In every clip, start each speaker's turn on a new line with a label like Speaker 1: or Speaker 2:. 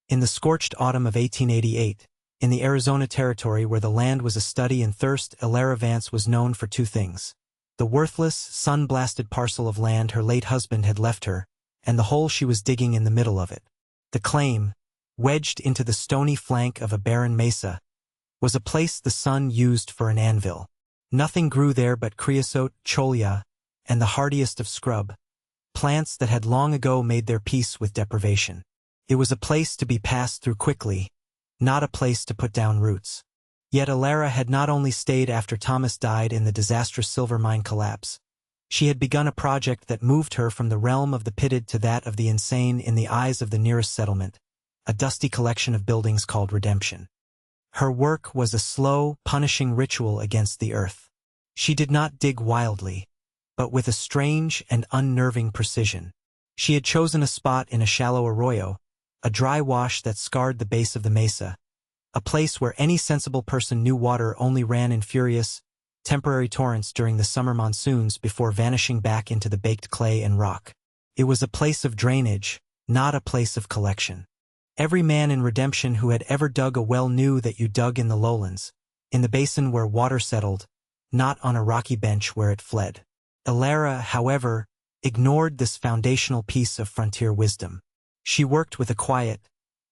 Speaker 1: In the scorched autumn of 1888, in the Arizona Territory where the land was a study in thirst, Elara Vance was known for two things: the worthless, sun-blasted parcel of land her late husband had left her, and the hole she was digging in the middle of it. The claim, wedged into the stony flank of a barren mesa, was a place the sun used for an anvil. Nothing grew there but creosote, cholla, and the hardiest of scrub, plants that had long ago made their peace with deprivation. It was a place to be passed through quickly, not a place to put down roots. Yet Elara had not only stayed after Thomas died in the disastrous silver mine collapse. She had begun a project that moved her from the realm of the pitied to that of the insane in the eyes of the nearest settlement, a dusty collection of buildings called Redemption. Her work was a slow, punishing ritual against the earth. She did not dig wildly, but with a strange and unnerving precision. She had chosen a spot in a shallow arroyo, a dry wash that scarred the base of the mesa, a place where any sensible person knew water only ran in furious, temporary torrents during the summer monsoons before vanishing back into the baked clay and rock. It was a place of drainage, not a place of collection. Every man in Redemption who had ever dug a well knew that you dug in the lowlands, in the basin where water settled, not on a rocky bench where it fled. Elara, however, ignored this foundational piece of frontier wisdom. She worked with a quiet,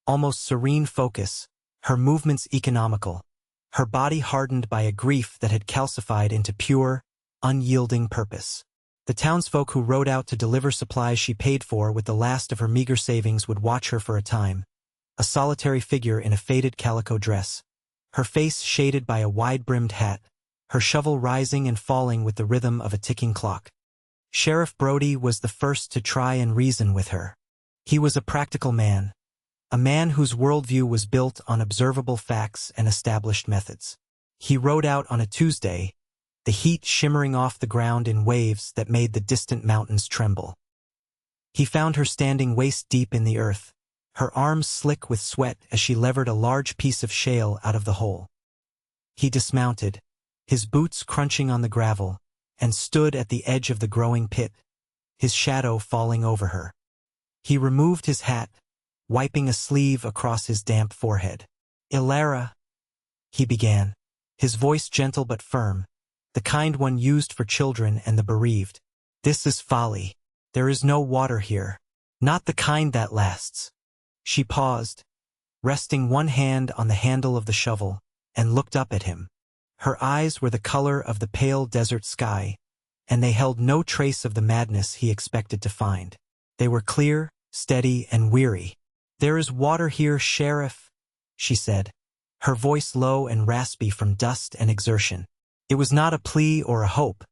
Speaker 1: almost serene focus, her movements economical, her body hardened by a grief that had calcified into pure, unyielding purpose. The townsfolk who rode out to deliver supplies she paid for with the last of her meager savings would watch her for a time, a solitary figure in a faded calico dress, her face shaded by a wide-brimmed hat, her shovel rising and falling with the rhythm of a ticking clock. Sheriff Brody was the first to try and reason with her. He was a practical man, a man whose worldview was built on observable facts and established methods. He rode out on a Tuesday, the heat shimmering off the ground in waves that made the distant mountains tremble. He found her standing waist-deep in the earth, her arms slick with sweat as she levered a large piece of shale out of the hole. He dismounted, his boots crunching on the gravel, and stood at the edge of the growing pit, his shadow falling over her. He removed his hat, wiping a sleeve across his damp forehead. "Elara," he began, his voice gentle but firm, the kind one used for children and the bereaved. "This is folly. There is no water here. Not the kind that lasts." She paused, resting one hand on the handle of the shovel, and looked up at him. Her eyes were the color of the pale desert sky, and they held no trace of the madness he expected to find. They were clear, steady, and weary. "There is water here, Sheriff," she said, her voice low and raspy from dust and exertion. It was not a plea or a hope.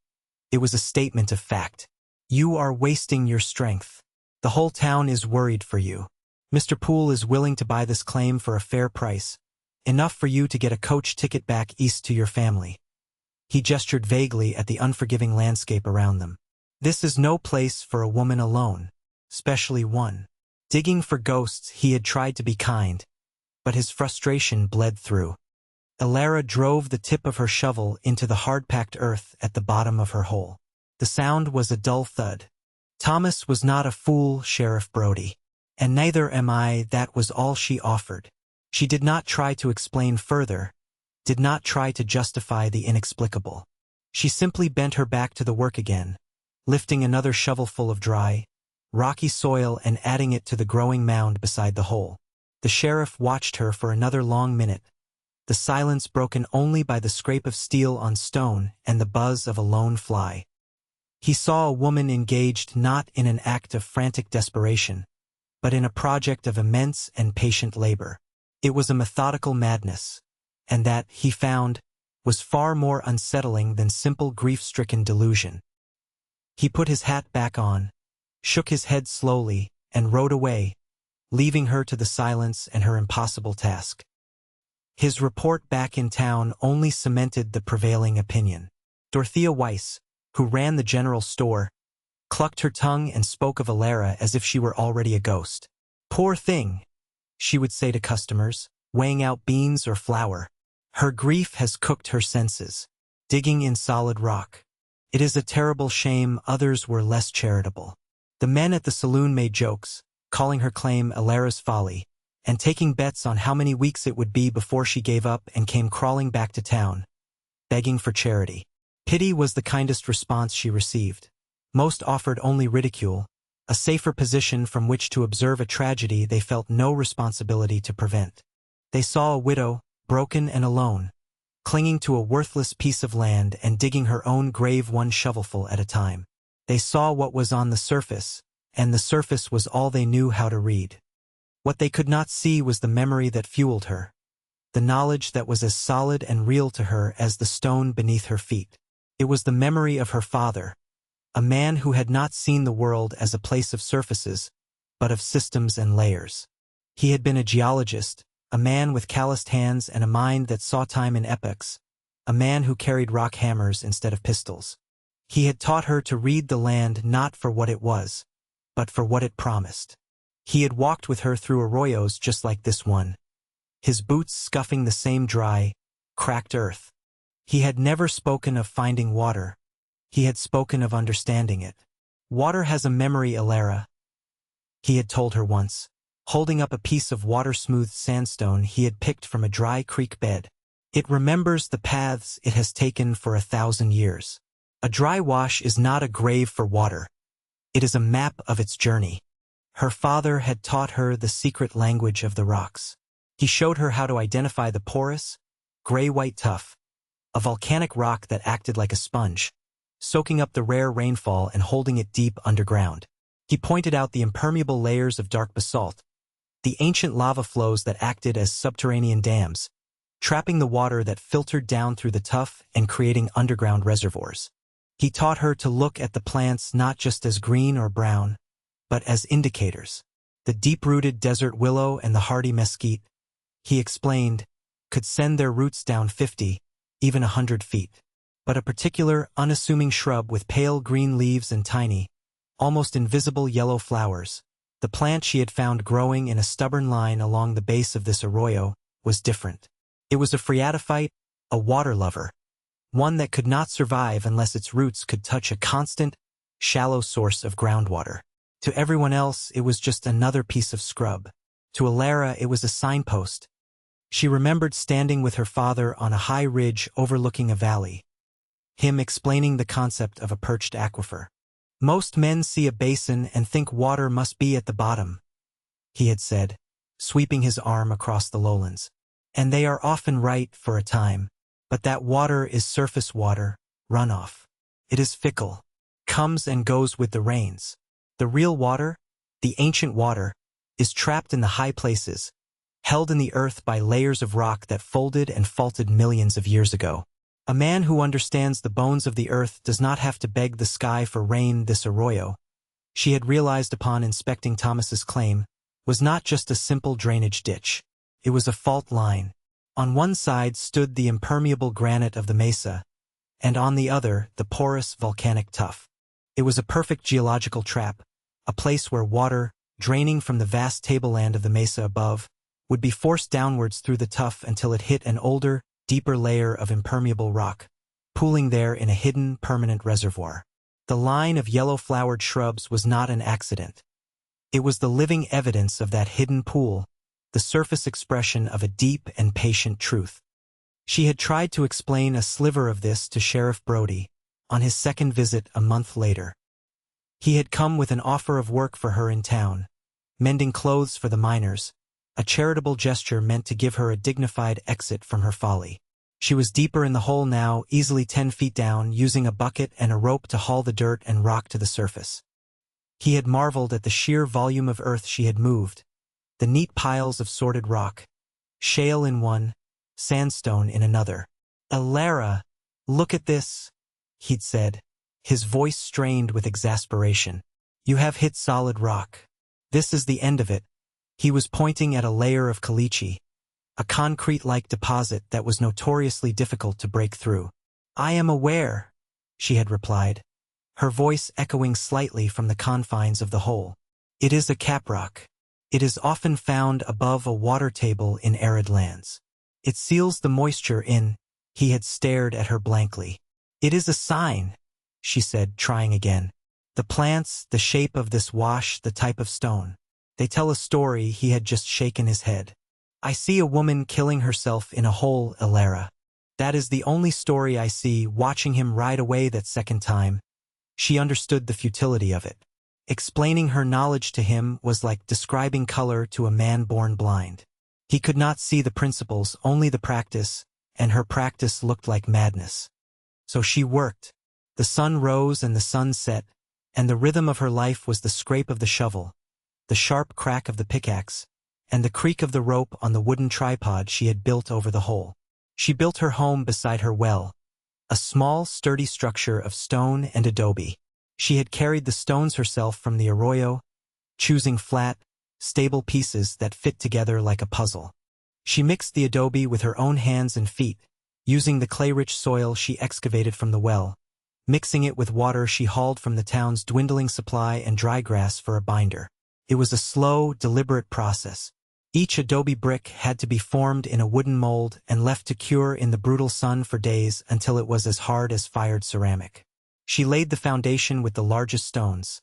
Speaker 1: It was a statement of fact. "You are wasting your strength. The whole town is worried for you. Mr. Poole is willing to buy this claim for a fair price, enough for you to get a coach ticket back east to your family." He gestured vaguely at the unforgiving landscape around them. "This is no place for a woman alone, especially one." Digging for ghosts, he had tried to be kind, but his frustration bled through. Elara drove the tip of her shovel into the hard-packed earth at the bottom of her hole. The sound was a dull thud. "Thomas was not a fool, Sheriff Brody. And neither am I." That was all she offered. She did not try to explain further, did not try to justify the inexplicable. She simply bent her back to the work again, lifting another shovelful of dry, rocky soil and adding it to the growing mound beside the hole. The sheriff watched her for another long minute, the silence broken only by the scrape of steel on stone and the buzz of a lone fly. He saw a woman engaged not in an act of frantic desperation, but in a project of immense and patient labor. It was a methodical madness, and that, he found, was far more unsettling than simple grief-stricken delusion. He put his hat back on, shook his head slowly, and rode away, leaving her to the silence and her impossible task. His report back in town only cemented the prevailing opinion. Dorothea Weiss, who ran the general store, clucked her tongue and spoke of Elara as if she were already a ghost. "Poor thing," she would say to customers, weighing out beans or flour. "Her grief has cooked her senses, digging in solid rock. It is a terrible shame others were less charitable." The men at the saloon made jokes, calling her claim Elara's folly, and taking bets on how many weeks it would be before she gave up and came crawling back to town, begging for charity. Pity was the kindest response she received. Most offered only ridicule, a safer position from which to observe a tragedy they felt no responsibility to prevent. They saw a widow, broken and alone, clinging to a worthless piece of land and digging her own grave one shovelful at a time. They saw what was on the surface, and the surface was all they knew how to read. What they could not see was the memory that fueled her, the knowledge that was as solid and real to her as the stone beneath her feet. It was the memory of her father, a man who had not seen the world as a place of surfaces, but of systems and layers. He had been a geologist, a man with calloused hands and a mind that saw time in epochs, a man who carried rock hammers instead of pistols. He had taught her to read the land not for what it was, but for what it promised. He had walked with her through arroyos just like this one, his boots scuffing the same dry, cracked earth. He had never spoken of finding water. He had spoken of understanding it. Water has a memory, Elara, he had told her once, holding up a piece of water-smoothed sandstone he had picked from a dry creek bed. It remembers the paths it has taken for 1,000 years. A dry wash is not a grave for water. It is a map of its journey. Her father had taught her the secret language of the rocks. He showed her how to identify the porous, gray-white tuff, a volcanic rock that acted like a sponge, soaking up the rare rainfall and holding it deep underground. He pointed out the impermeable layers of dark basalt, the ancient lava flows that acted as subterranean dams, trapping the water that filtered down through the tuff and creating underground reservoirs. He taught her to look at the plants not just as green or brown, but as indicators. The deep-rooted desert willow and the hardy mesquite, he explained, could send their roots down 50, even 100 feet. But a particular, unassuming shrub with pale green leaves and tiny, almost invisible yellow flowers, the plant she had found growing in a stubborn line along the base of this arroyo, was different. It was a phreatophyte, a water lover, one that could not survive unless its roots could touch a constant, shallow source of groundwater. To everyone else, it was just another piece of scrub. To Elara, it was a signpost. She remembered standing with her father on a high ridge overlooking a valley, him explaining the concept of a perched aquifer. Most men see a basin and think water must be at the bottom, he had said, sweeping his arm across the lowlands. And they are often right for a time, but that water is surface water, runoff. It is fickle, comes and goes with the rains. The real water, the ancient water, is trapped in the high places, held in the earth by layers of rock that folded and faulted millions of years ago. A man who understands the bones of the earth does not have to beg the sky for rain. This arroyo, she had realized upon inspecting Thomas's claim, was not just a simple drainage ditch. It was a fault line. On one side stood the impermeable granite of the mesa, and on the other the porous volcanic tuff. It was a perfect geological trap, a place where water, draining from the vast tableland of the mesa above, would be forced downwards through the tuff until it hit an older, deeper layer of impermeable rock, pooling there in a hidden, permanent reservoir. The line of yellow-flowered shrubs was not an accident. It was the living evidence of that hidden pool, the surface expression of a deep and patient truth. She had tried to explain a sliver of this to Sheriff Brody, on his second visit a month later. He had come with an offer of work for her in town, mending clothes for the miners, a charitable gesture meant to give her a dignified exit from her folly. She was deeper in the hole now, easily 10 feet down, using a bucket and a rope to haul the dirt and rock to the surface. He had marveled at the sheer volume of earth she had moved, the neat piles of sorted rock, shale in one, sandstone in another. "Elara, look at this," he'd said, his voice strained with exasperation. "You have hit solid rock. This is the end of it." He was pointing at a layer of caliche, a concrete-like deposit that was notoriously difficult to break through. "I am aware," she had replied, her voice echoing slightly from the confines of the hole. "It is a caprock. It is often found above a water table in arid lands. It seals the moisture in." He had stared at her blankly. "It is a sign," she said, trying again. "The plants, the shape of this wash, the type of stone. They tell a story he had just shaken his head. I see a woman killing herself in a hole, Elara. That is the only story I see. Watching him ride away that second time, she understood the futility of it. Explaining her knowledge to him was like describing color to a man born blind. He could not see the principles, only the practice, and her practice looked like madness. So she worked. The sun rose and the sun set, and the rhythm of her life was the scrape of the shovel, the sharp crack of the pickaxe, and the creak of the rope on the wooden tripod she had built over the hole. She built her home beside her well, a small, sturdy structure of stone and adobe. She had carried the stones herself from the arroyo, choosing flat, stable pieces that fit together like a puzzle. She mixed the adobe with her own hands and feet, using the clay-rich soil she excavated from the well, mixing it with water she hauled from the town's dwindling supply and dry grass for a binder. It was a slow, deliberate process. Each adobe brick had to be formed in a wooden mold and left to cure in the brutal sun for days until it was as hard as fired ceramic. She laid the foundation with the largest stones,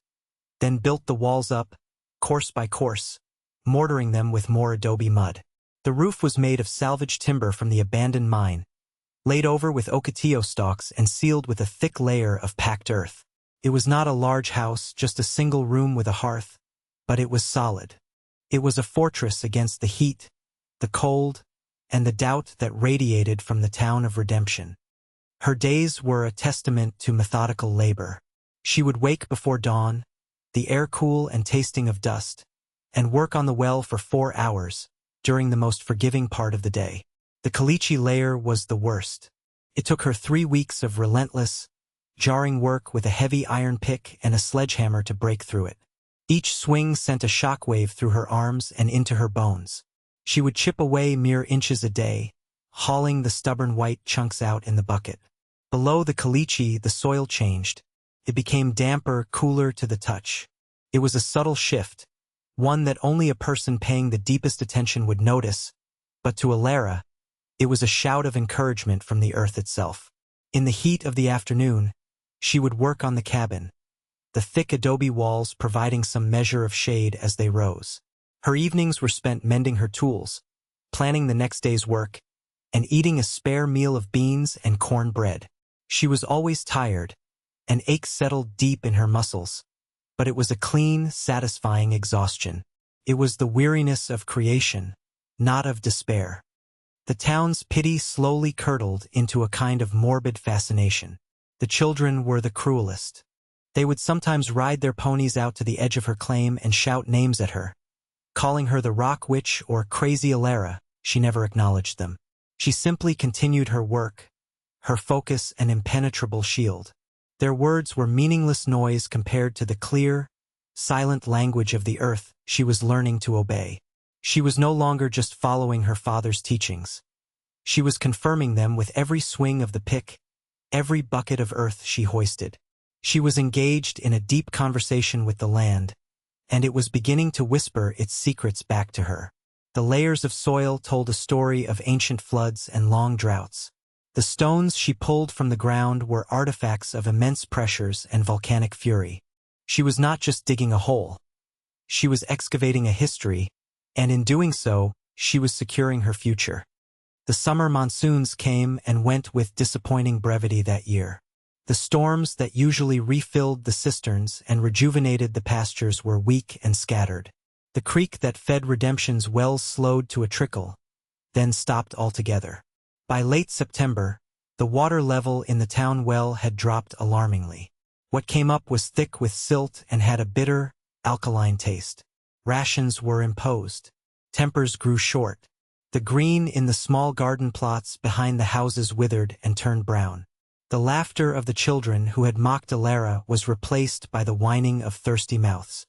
Speaker 1: then built the walls up, course by course, mortaring them with more adobe mud. The roof was made of salvaged timber from the abandoned mine, laid over with ocotillo stalks and sealed with a thick layer of packed earth. It was not a large house, just a single room with a hearth, but it was solid. It was a fortress against the heat, the cold, and the doubt that radiated from the town of redemption. Her days were a testament to methodical labor. She would wake before dawn, the air cool and tasting of dust, and work on the well for 4 hours, during the most forgiving part of the day. The caliche layer was the worst. It took her 3 weeks of relentless, jarring work with a heavy iron pick and a sledgehammer to break through it. Each swing sent a shockwave through her arms and into her bones. She would chip away mere inches a day, hauling the stubborn white chunks out in the bucket. Below the caliche, the soil changed. It became damper, cooler to the touch. It was a subtle shift, one that only a person paying the deepest attention would notice, but to Elara, it was a shout of encouragement from the earth itself. In the heat of the afternoon, she would work on the cabin, the thick adobe walls providing some measure of shade as they rose. Her evenings were spent mending her tools, planning the next day's work, and eating a spare meal of beans and corn bread. She was always tired, an ache settled deep in her muscles, but it was a clean, satisfying exhaustion. It was the weariness of creation, not of despair. The town's pity slowly curdled into a kind of morbid fascination. The children were the cruelest. They would sometimes ride their ponies out to the edge of her claim and shout names at her. Calling her the Rock Witch or Crazy Elara, she never acknowledged them. She simply continued her work, her focus an impenetrable shield. Their words were meaningless noise compared to the clear, silent language of the earth she was learning to obey. She was no longer just following her father's teachings. She was confirming them with every swing of the pick, every bucket of earth she hoisted. She was engaged in a deep conversation with the land, and it was beginning to whisper its secrets back to her. The layers of soil told a story of ancient floods and long droughts. The stones she pulled from the ground were artifacts of immense pressures and volcanic fury. She was not just digging a hole. She was excavating a history, and in doing so, she was securing her future. The summer monsoons came and went with disappointing brevity that year. The storms that usually refilled the cisterns and rejuvenated the pastures were weak and scattered. The creek that fed Redemption's wells slowed to a trickle, then stopped altogether. By late September, the water level in the town well had dropped alarmingly. What came up was thick with silt and had a bitter, alkaline taste. Rations were imposed. Tempers grew short. The green in the small garden plots behind the houses withered and turned brown. The laughter of the children who had mocked Elara was replaced by the whining of thirsty mouths.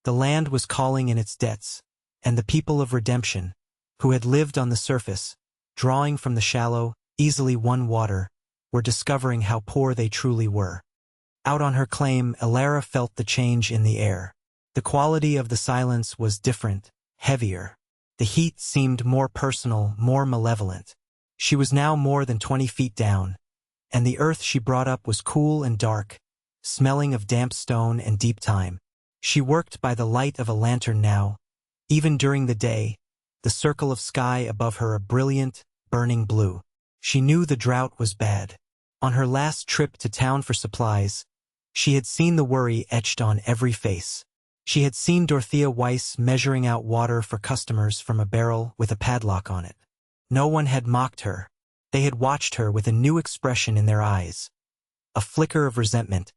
Speaker 1: The land was calling in its debts, and the people of Redemption, who had lived on the surface, drawing from the shallow, easily won water, were discovering how poor they truly were. Out on her claim, Elara felt the change in the air. The quality of the silence was different, heavier. The heat seemed more personal, more malevolent. She was now more than 20 feet down, and the earth she brought up was cool and dark, smelling of damp stone and deep thyme. She worked by the light of a lantern now, Even during the day, the circle of sky above her a brilliant, burning blue. She knew the drought was bad. On her last trip to town for supplies, she had seen the worry etched on every face. She had seen Dorothea Weiss measuring out water for customers from a barrel with a padlock on it. No one had mocked her. They had watched her with a new expression in their eyes. A flicker of resentment,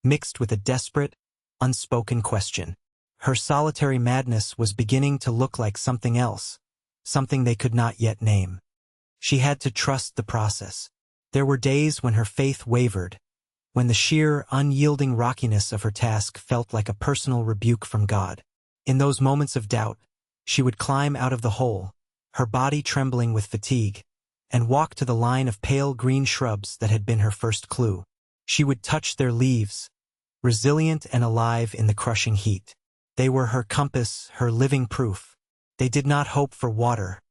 Speaker 1: mixed with a desperate, unspoken question. Her solitary madness was beginning to look like something else, something they could not yet name. She had to trust the process. There were days when her faith wavered, when the sheer, unyielding rockiness of her task felt like a personal rebuke from God. In those moments of doubt, she would climb out of the hole, her body trembling with fatigue, and walk to the line of pale green shrubs that had been her first clue. She would touch their leaves, resilient and alive in the crushing heat. They were her compass, her living proof. They did not hope for water.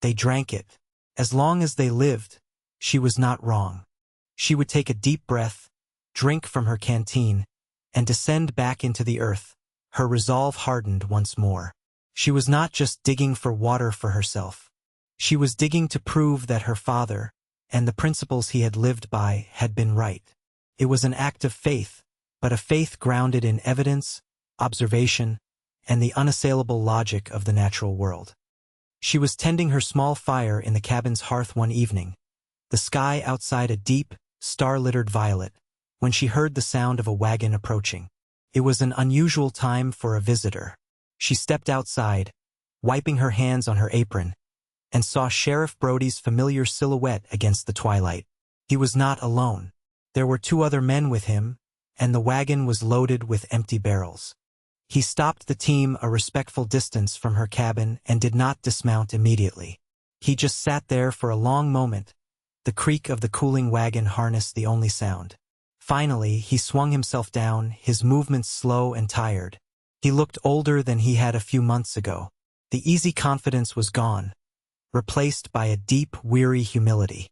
Speaker 1: They drank it. As long as they lived, she was not wrong. She would take a deep breath, drink from her canteen, and descend back into the earth, her resolve hardened once more. She was not just digging for water for herself. She was digging to prove that her father, and the principles he had lived by, had been right. It was an act of faith, but a faith grounded in evidence, observation, and the unassailable logic of the natural world. She was tending her small fire in the cabin's hearth one evening, the sky outside a deep, star-littered violet, when she heard the sound of a wagon approaching. It was an unusual time for a visitor. She stepped outside, wiping her hands on her apron, and saw Sheriff Brody's familiar silhouette against the twilight. He was not alone. There were 2 other men with him, and the wagon was loaded with empty barrels. He stopped the team a respectful distance from her cabin and did not dismount immediately. He just sat there for a long moment, the creak of the cooling wagon harness the only sound. Finally, he swung himself down, his movements slow and tired. He looked older than he had a few months ago. The easy confidence was gone, replaced by a deep, weary humility.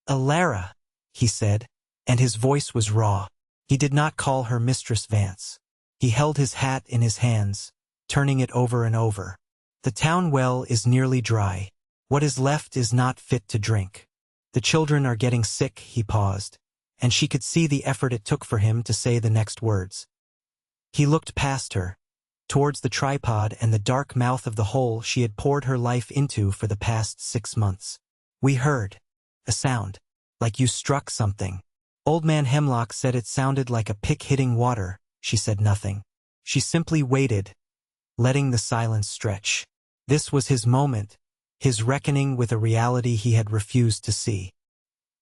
Speaker 1: "Elara," he said, and his voice was raw. He did not call her Mistress Vance. He held his hat in his hands, turning it over and over. "The town well is nearly dry. What is left is not fit to drink. The children are getting sick," he paused, and she could see the effort it took for him to say the next words. He looked past her, towards the tripod and the dark mouth of the hole she had poured her life into for the past 6 months. "We heard a sound, like you struck something." Old Man Hemlock said it sounded like a pick hitting water. She said nothing. She simply waited, letting the silence stretch. This was his moment, his reckoning with a reality he had refused to see.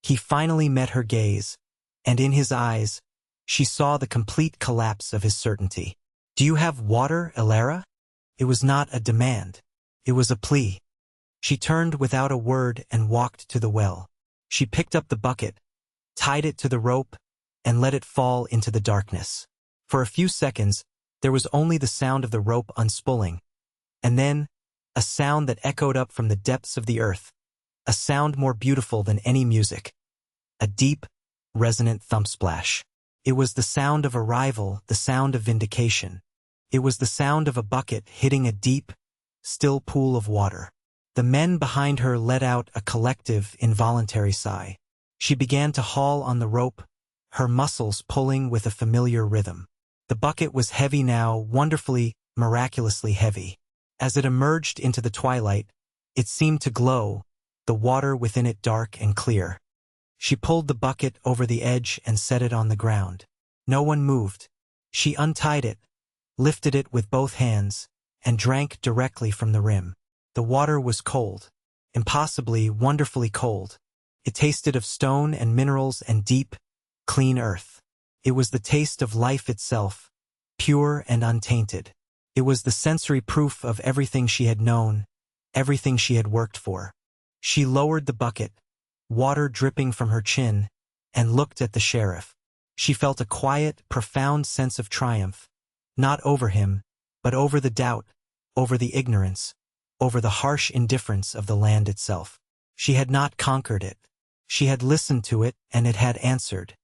Speaker 1: He finally met her gaze, and in his eyes, she saw the complete collapse of his certainty. "Do you have water, Elara?" It was not a demand. It was a plea. She turned without a word and walked to the well. She picked up the bucket, tied it to the rope, and let it fall into the darkness. For a few seconds, there was only the sound of the rope unspooling, and then a sound that echoed up from the depths of the earth, a sound more beautiful than any music, a deep, resonant thump splash. It was the sound of arrival, the sound of vindication. It was the sound of a bucket hitting a deep, still pool of water. The men behind her let out a collective, involuntary sigh. She began to haul on the rope, her muscles pulling with a familiar rhythm. The bucket was heavy now, wonderfully, miraculously heavy. As it emerged into the twilight, it seemed to glow, the water within it dark and clear. She pulled the bucket over the edge and set it on the ground. No one moved. She untied it, lifted it with both hands, and drank directly from the rim. The water was cold, impossibly, wonderfully cold. It tasted of stone and minerals and deep, clean earth. It was the taste of life itself, pure and untainted. It was the sensory proof of everything she had known, everything she had worked for. She lowered the bucket, water dripping from her chin, and looked at the sheriff. She felt a quiet, profound sense of triumph, not over him, but over the doubt, over the ignorance, over the harsh indifference of the land itself. She had not conquered it. She had listened to it, and it had answered.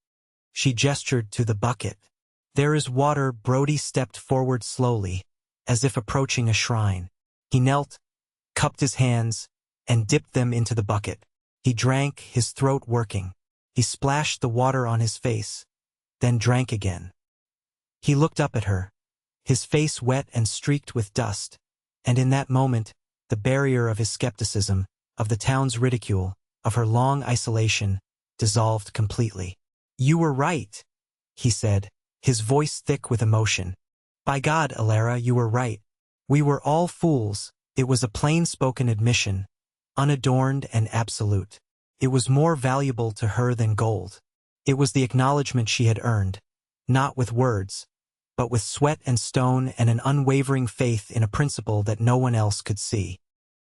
Speaker 1: She gestured to the bucket. "There is water." Brody stepped forward slowly, as if approaching a shrine. He knelt, cupped his hands, and dipped them into the bucket. He drank, his throat working. He splashed the water on his face, then drank again. He looked up at her, his face wet and streaked with dust, and in that moment, the barrier of his skepticism, of the town's ridicule, of her long isolation, dissolved completely. "You were right," he said, his voice thick with emotion. "By God, Elara, you were right. We were all fools." It was a plain-spoken admission, unadorned and absolute. It was more valuable to her than gold. It was the acknowledgment she had earned, not with words, but with sweat and stone and an unwavering faith in a principle that no one else could see.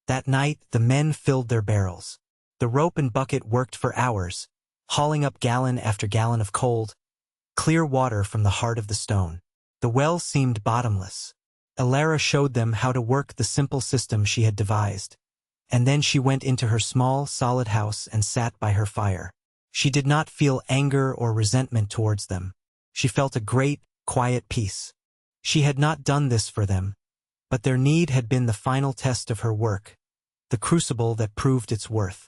Speaker 1: That night, the men filled their barrels. The rope and bucket worked for hours, hauling up gallon after gallon of cold, clear water from the heart of the stone. The well seemed bottomless. Elara showed them how to work the simple system she had devised, and then she went into her small, solid house and sat by her fire. She did not feel anger or resentment towards them. She felt a great, quiet peace. She had not done this for them, but their need had been the final test of her work, the crucible that proved its worth.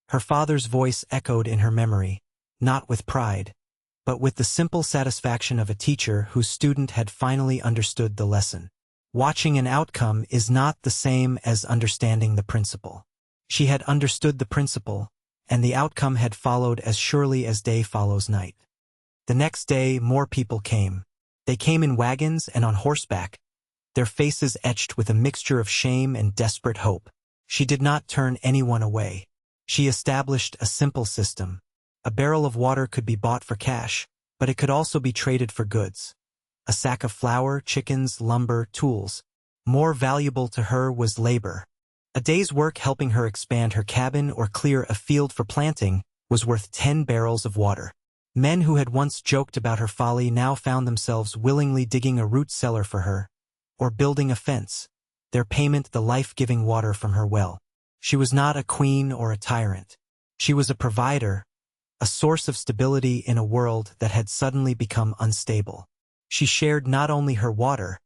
Speaker 1: Her father's voice echoed in her memory, not with pride, but with the simple satisfaction of a teacher whose student had finally understood the lesson. Watching an outcome is not the same as understanding the principle. She had understood the principle, and the outcome had followed as surely as day follows night. The next day, more people came. They came in wagons and on horseback, their faces etched with a mixture of shame and desperate hope. She did not turn anyone away. She established a simple system. A barrel of water could be bought for cash, but it could also be traded for goods. A sack of flour, chickens, lumber, tools. More valuable to her was labor. A day's work helping her expand her cabin or clear a field for planting was worth 10 barrels of water. Men who had once joked about her folly now found themselves willingly digging a root cellar for her, or building a fence, their payment the life-giving water from her well. She was not a queen or a tyrant. She was a provider, a source of stability in a world that had suddenly become unstable. She shared not only her water,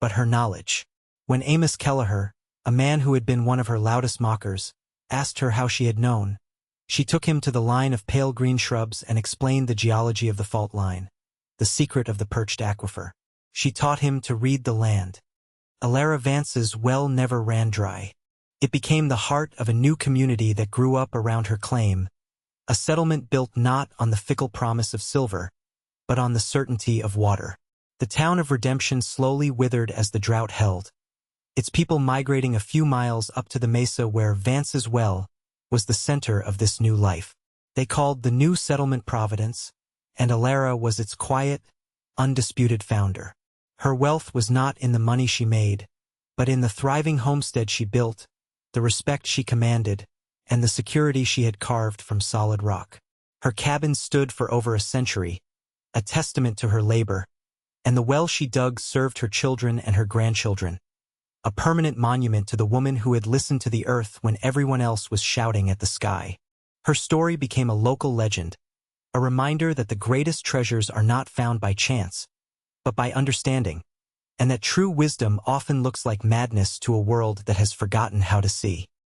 Speaker 1: but her knowledge. When Amos Kelleher, a man who had been one of her loudest mockers, asked her how she had known, she took him to the line of pale green shrubs and explained the geology of the fault line, the secret of the perched aquifer. She taught him to read the land. Elara Vance's well never ran dry. It became the heart of a new community that grew up around her claim, a settlement built not on the fickle promise of silver, but on the certainty of water. The town of Redemption slowly withered as the drought held, its people migrating a few miles up to the mesa where Vance's well was the center of this new life. They called the new settlement Providence, and Elara was its quiet, undisputed founder. Her wealth was not in the money she made, but in the thriving homestead she built, the respect she commanded, and the security she had carved from solid rock. Her cabin stood for over a century, a testament to her labor, and the well she dug served her children and her grandchildren, a permanent monument to the woman who had listened to the earth when everyone else was shouting at the sky. Her story became a local legend, a reminder that the greatest treasures are not found by chance, but by understanding, and that true wisdom often looks like madness to a world that has forgotten how to see.